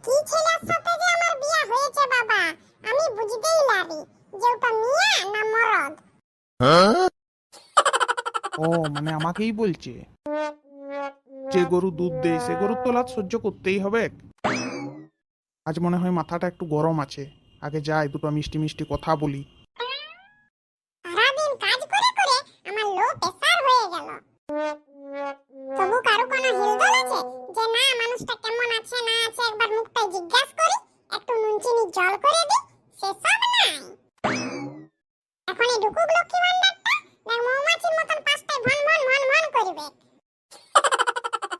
কি ছেলের সাথে যে আমার বিয়ে হয়েছে বাবা, আমি বুঝতেই পারি যে ওটা মিয়া না মরদ। ও মানে আমাকেই বলছে, যে গরু দুধ দেয় সে গরুর তো লাত সহ্য করতেই হবে। আজ মনে হয় মাথাটা একটু গরম আছে, আগে যাই দুটো মিষ্টি মিষ্টি কথা বলি। সারাদিন কাজ করে করে আমার লো প্রেসার হয়ে গেল। তবু কারো কোনো হিলদোল আছে যে না মানুষটা কেমন আছে না আছে একবার মুখটা জিজ্ঞাসা করি, একটু নুন চিনি জল করে দিই, সেসব নাই। এখন এই ঢুকুক লক্ষ্মী ভান্ডারটা না মৌমাছির মতন পাঁচটায় ভন ভন ভন ভন করবে।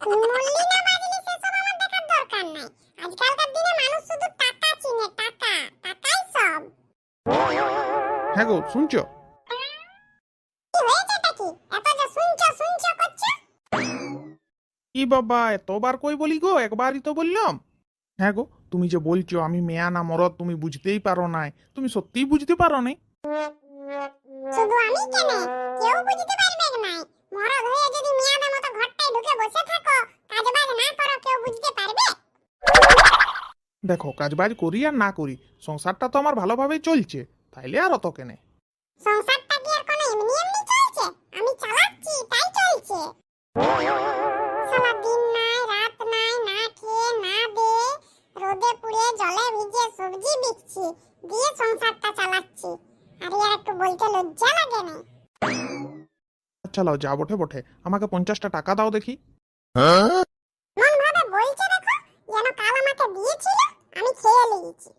তুই মরলি না বাজলি সেসব আমার দেখার দরকার নাই। আজকালকার দিনে মানুষ শুধু টাকা চিনে, টাকা, টাকাই সব। হ্যাঁ গো শুনছো? কি হয়েছেটা কি? এত যে শুনছো শুনছো করছো? কি বাবা এতবার কই বলি গো, একবারই তো বললাম। হ্যাঁ গো, তুমি যে বলছো আমি মেয়া না মরদ তুমি বুঝতেই পারো নাই, তুমি সত্যিই বুঝতে পারো নাই। শুধু আমি কেন, কেউ বুঝতে পারবে নাই। মরদ হয়ে যদি মিয়াদের মতো ঘরটায় ঢুকে বসে থাকো, কাজবাজ না করো, কেউ বুঝতে পারবে? দেখো কাজবাজ করি আর না করি, সংসারটা তো আমার ভালোভাবেই চলছে, তাইলে আর অত কেনে। সংসারটা কি আর কোনো এমনি এমনি চলছে? আমি চালাচ্ছি তাই চলছে। সারা দিন নাই রাত নাই, না খেয়ে না দে রোদে পুড়ে জলে ভিজে সবজি বিকছি, দিয়ে সংসারটা চালাচ্ছি। আর ইয়ার একটু বলতে লজ্জা লাগে না? আচ্ছা লাও যা বটে বটে, আমাকে 50টা টাকা দাও দেখি। মন ভাবে বলছে দেখো, যেন কাল আমাকে দিয়েছিল, আমি খেয়ে নিয়েছি।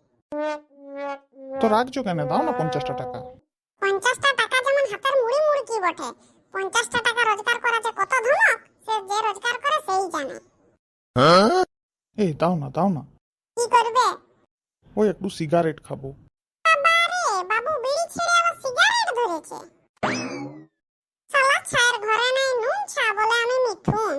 তো রাখছো কেন, দাও না 50টা টাকা। 50টা টাকা যেমন হাতের মুড়ি মুড়কি বটে। 50টা টাকা রোজগার করা যে কত ধমক, সে যে রোজগার করে সেই জানে। এই দাও না দাও না, কি করবে? ওই একটু সিগারেট খাবো। বাবারে বাবু বিড়ি ছেড়ে আবার সিগারেট ধরেছে। শালা ছায়ের ঘরে নাই নুন ছা বলে আমি মিঠুন।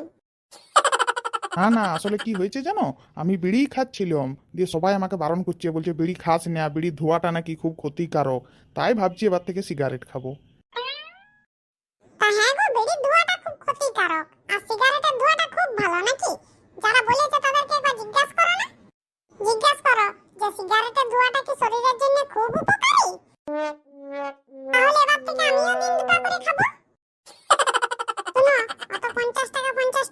না না আসলে কি হয়েছে জানো, আমি বিড়ি খাচ্ছিলাম, দিয়ে সবাই আমাকে বারণ করছে, বলছে বিড়ি খাস না, বিড়ির ধোঁয়াটা নাকি খুব ক্ষতিকারক, তাই ভাবছি এবার থেকে সিগারেট খাবো। তা হ্যাঁ গো, বিড়ির ধোঁয়াটা খুব ক্ষতিকারক আর সিগারেটের ধোঁয়াটা খুব ভালো নাকি? যারা বলেছে তাদেরকে একবার জিজ্ঞাসা করো না, জিজ্ঞাসা করো যে সিগারেটের ধোঁয়াটা কি শরীরের জন্য খুব উপকারী? তাহলে এবার থেকে আমিও দিন দুটো করে খাবো। শোনো, অত 50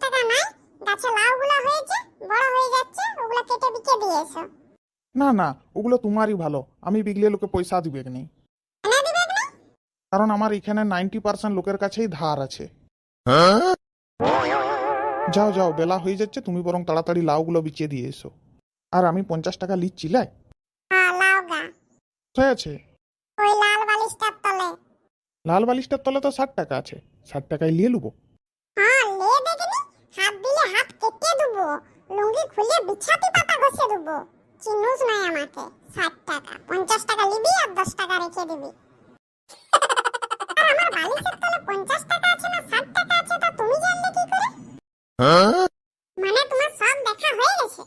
টাকা নাই, গাছে লাউগুলো হয়েছে, বড় হয়ে যাচ্ছে, ওগুলো কেটে বিকে দিয়ে এসো। না না ওগুলো তোমারই ভালো, আমি বিগলে লোকে পয়সা দিবে নেই, এনে দিবে না? কারণ আমার এখানে 90% লোকের কাছেই ধার আছে। যাও যাও বেলা হয়ে যাচ্ছে, তুমি বরং তাড়াতাড়ি লাউগুলো বিচিয়ে দিয়ে এসো। আর আমি 50 টাকা লিচ্ছি লাই। হ্যাঁ লাউ গা, হয়ে আছে। ওই লাল বালিশটার তলে। লাল বালিশটার তলে তো 60 টাকা আছে, 60 টাকায় নিয়ে নেবো। হ্যাঁ লে দেখিনি, হাত দিলে হাত কেটে দেবো, লুঙ্গি খুলে বিছাতি পাতা ঘষে দেবো। চিনুস নাই আমাকে। 60 টাকা, 50 টাকা নিবি আর 10 টাকা রেখে দিবি। আর আমার বালিশের তলে 50 টাকা আছে না 60 টাকা আছে, তা তুমি জানলে কি করে? মানে তোমার সব দেখা হয়ে গেছে?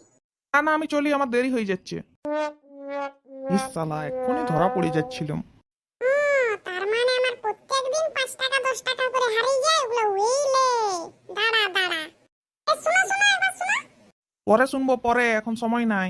না না আমি চলি, আমার দেরি হয়ে যাচ্ছে। ইস শালা এক্ষুনি ধরা পড়ে যাচ্ছিলাম। তার মানে আমার প্রত্যেকদিন 5 টাকা 10 টাকা করে হারিয়ে যায়, ওগুলো উইলে। দাঁড়া দাঁড়া, শোনো শোনো একবার শোনো। পরে শুনবো পরে, এখন সময় নাই।